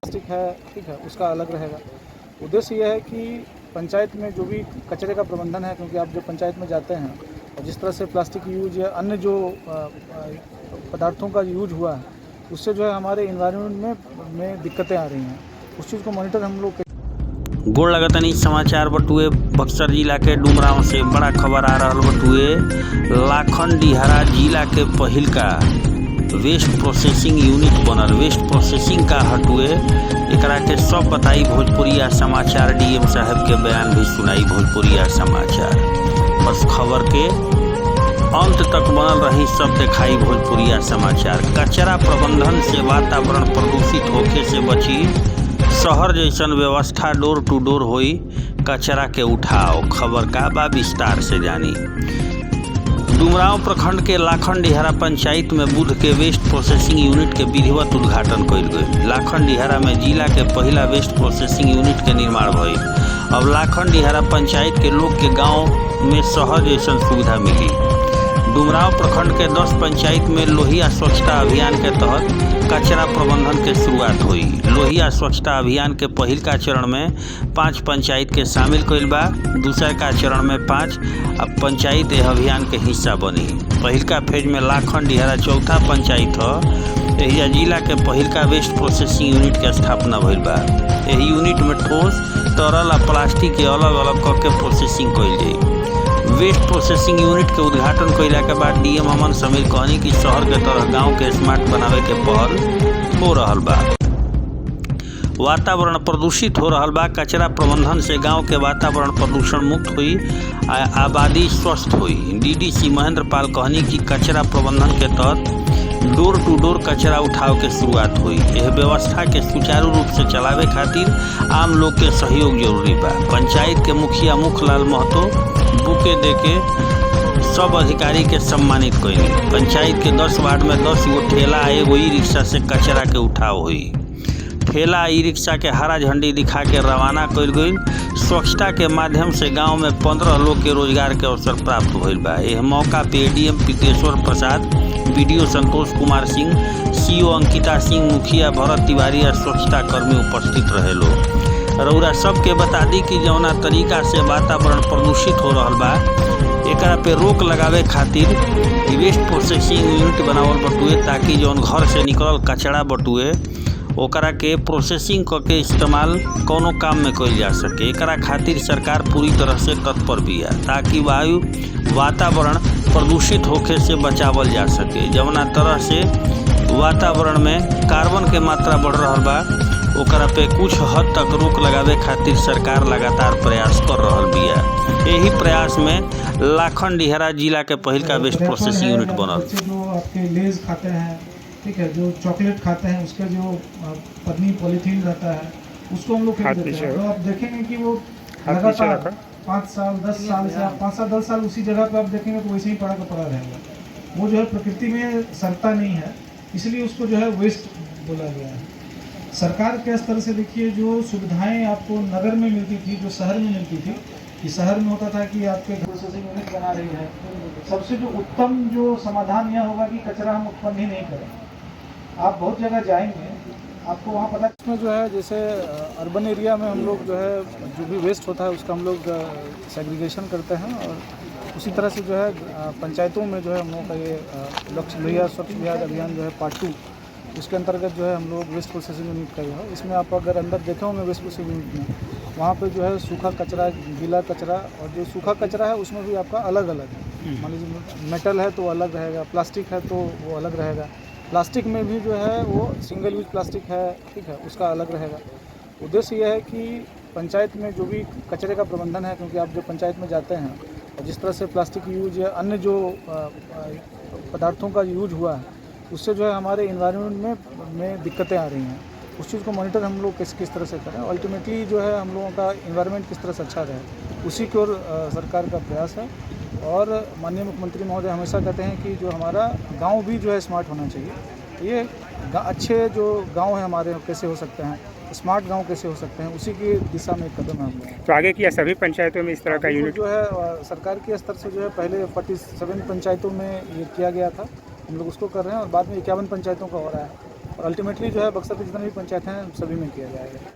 Plastic है, ठीक है, उसका अलग रहेगा। उद्देश्य यह है कि पंचायत में जो भी कचरे का प्रबंधन है, क्योंकि आप जब पंचायत में जाते हैं और जिस तरह से प्लास्टिक यूज या अन्य जो पदार्थों का यूज हुआ है, उससे जो है हमारे इन्वायरमेंट में दिक्कतें आ रही हैं। उस चीज़ को मॉनिटर हम लोग गोड़ लगतनी समाचार बटुए बक्सर जिला के डुमरांव से बड़ा खबर आ रहा बटुए। लाखनडिहरा जिला के पहिल का वेस्ट प्रोसेसिंग यूनिट बनल, वेस्ट प्रोसेसिंग का हटुए एकरा के सब बताई भोजपुरिया समाचार। डीएम साहब के बयान भी सुनाई भोजपुरिया समाचार। बस खबर के अंत तक बनल रही, सब दिखाई भोजपुरिया समाचार। कचरा प्रबंधन से वातावरण प्रदूषित होखे से बची, शहर जैसन व्यवस्था डोर टू डोर होई, कचरा के उठाओ। खबर का बा विस्तार से जानी। डुमरांव प्रखंड के लाखनडिहरा पंचायत में बुध के वेस्ट प्रोसेसिंग यूनिट के विधिवत उद्घाटन कइल गई। लाखनडिहरा में जिला के पहला वेस्ट प्रोसेसिंग यूनिट के निर्माण भइल। अब लाखनडिहरा पंचायत के लोग के गांव में शहर जैसन सुविधा मिली। डुमरांव प्रखंड के 10 पंचायत में लोहिया स्वच्छता अभियान के तहत कचरा प्रबंधन के शुरुआत हुई। लोहिया स्वच्छता अभियान के पहिल का चरण में 5 पंचायत के शामिल कइल बा। दूसर का चरण में 5 पंचायत यह अभियान के हिस्सा बनी। पहिल का फेज में लाखनडिहरा चौथा पंचायत ह। एहिजा जिला के पहिल का वेस्ट प्रोसेसिंग यूनिट के स्थापना भइल बा। एही यूनिट में ठोस, तरल और प्लास्टिक के अलग अलग करके प्रोसेसिंग कइल जाई। वेस्ट प्रोसेसिंग यूनिट के उद्घाटन कइला के बाद डीएम अमन समीर कहनी कि शहर के तरह गांव के स्मार्ट बनावे के पहल हो रहल बा। वातावरण प्रदूषित हो रहल बा। कचरा प्रबंधन से गांव के वातावरण प्रदूषण मुक्त हुई, आबादी स्वस्थ हुई। डीडीसी महेंद्र पाल कहनी कि कचरा प्रबंधन के तहत डोर टू डोर कचरा उठाव के शुरुआत हुई। यह व्यवस्था के सुचारू रूप से चलावे खातिर आम लोग के सहयोग जरूरी बा। पंचायत के मुखिया मुखलाल महतो बुके देके सब अधिकारी के सम्मानित कइली। पंचायत के 10 वार्ड में 10 गो ठेला एगो ई रिक्शा से कचरा के उठाव हुई। ठेला ई रिक्शा के हरा झंडी दिखा के रवाना कइल गई। स्वच्छता के माध्यम से गांव में 15 लोग के रोजगार के अवसर प्राप्त भइल बा। यह मौका पे एडीएम पितेश्वर प्रसाद, बीडीओ संतोष कुमार सिंह, सीओ अंकिता सिंह, मुखिया भरत तिवारी और स्वच्छता कर्मी उपस्थित रहे लोग। रउरा सबके बता दी कि जौना तरीका से वातावरण प्रदूषित हो रहल बा, एकरा पे रोक लगावे खातिर वेस्ट प्रोसेसिंग यूनिट बनावल बटुए, ताकि जौन घर से निकलल कचरा बटुए ओकरा के प्रोसेसिंग करके इस्तेमाल कोनो काम में कइल जा सके। एकरा खातिर सरकार पूरी तरह से तत्पर बिया, ताकि वातावरण प्रदूषित होखे से बचावल जा सके। जौना तरह से वातावरण में कार्बन के मात्रा बढ़ रहल बा, ओकरा पे कुछ हद तक रोक लगावे खातिर सरकार लगातार प्रयास कर रहल बिया। यही प्रयास में लाखनडिहरा जिला के पहिल का वेस्ट प्रोसेसिंग यूनिट बनल। जो आपके लेज खाते हैं, ठीक है, जो चॉकलेट खाते हैं, उसका जो पन्नी पॉलीथीन रहता है, उसको हम लोग फेंक देते हैं। तो आप देखेंगे कि वो लगातार 5 साल 10 साल से 5 साल 10 साल उसी जगह पे आप देखेंगे तो वैसे ही पड़ा का पड़ा रहेगा। वो जो है प्रकृति में सड़ता नहीं है, इसलिए उसको जो है वेस्ट बोला गया है। सरकार के स्तर से देखिए, जो सुविधाएं आपको नगर में मिलती थी, जो शहर में मिलती थी, कि शहर में होता था कि आपके प्रोसेसिंग यूनिट बना रही है, सबसे जो उत्तम जो समाधान यह होगा कि कचरा हम उत्पन्न ही नहीं करें। आप बहुत जगह जाएंगे, आपको वहाँ पता इसमें जो है, जैसे अर्बन एरिया में हम लोग जो है जो भी वेस्ट होता है उसका हम लोग सेग्रीगेशन करते हैं, और उसी तरह से जो है पंचायतों में जो है हम लोग का ये लक्ष्य लोहिया स्वच्छ बिहार अभियान जो है पार्ट 2, उसके अंतर्गत जो है हम लोग वेस्ट प्रोसेसिंग यूनिट का है। इसमें आप अगर अंदर देखे होंगे वेस्ट प्रोसेसिंग यूनिट में, वहाँ पे जो है सूखा कचरा, गीला कचरा, और जो सूखा कचरा है उसमें भी आपका अलग अलग है। मान लीजिए मेटल है तो अलग रहेगा, प्लास्टिक है तो वो अलग रहेगा। प्लास्टिक में भी जो है वो सिंगल यूज प्लास्टिक है, ठीक है, उसका अलग रहेगा। उद्देश्य यह है कि पंचायत में जो भी कचरे का प्रबंधन है, क्योंकि आप जब पंचायत में जाते हैं और जिस तरह से प्लास्टिक यूज या अन्य जो पदार्थों का यूज हुआ है, उससे जो है हमारे इन्वायरमेंट में दिक्कतें आ रही हैं। उस चीज़ को मॉनिटर हम लोग किस तरह से करें, अल्टीमेटली जो है हम लोगों का इन्वायरमेंट किस तरह से अच्छा रहे, उसी की ओर सरकार का प्रयास है। और माननीय मुख्यमंत्री महोदय हमेशा कहते हैं कि जो हमारा गांव भी जो है स्मार्ट होना चाहिए। ये अच्छे जो गांव हैं हमारे कैसे हो सकते हैं, स्मार्ट गांव कैसे हो सकते हैं, उसी की दिशा में एक कदम है हम लोग। तो आगे किया सभी पंचायतों में इस तरह का यूनिट जो है सरकार के स्तर से जो है पहले 47 पंचायतों में ये किया गया था, हम लोग उसको कर रहे हैं, और बाद में 51 पंचायतों का हो रहा है। और अल्टीमेटली जो है बक्सर की जितनी भी पंचायत हैं सभी में किया जाएगा।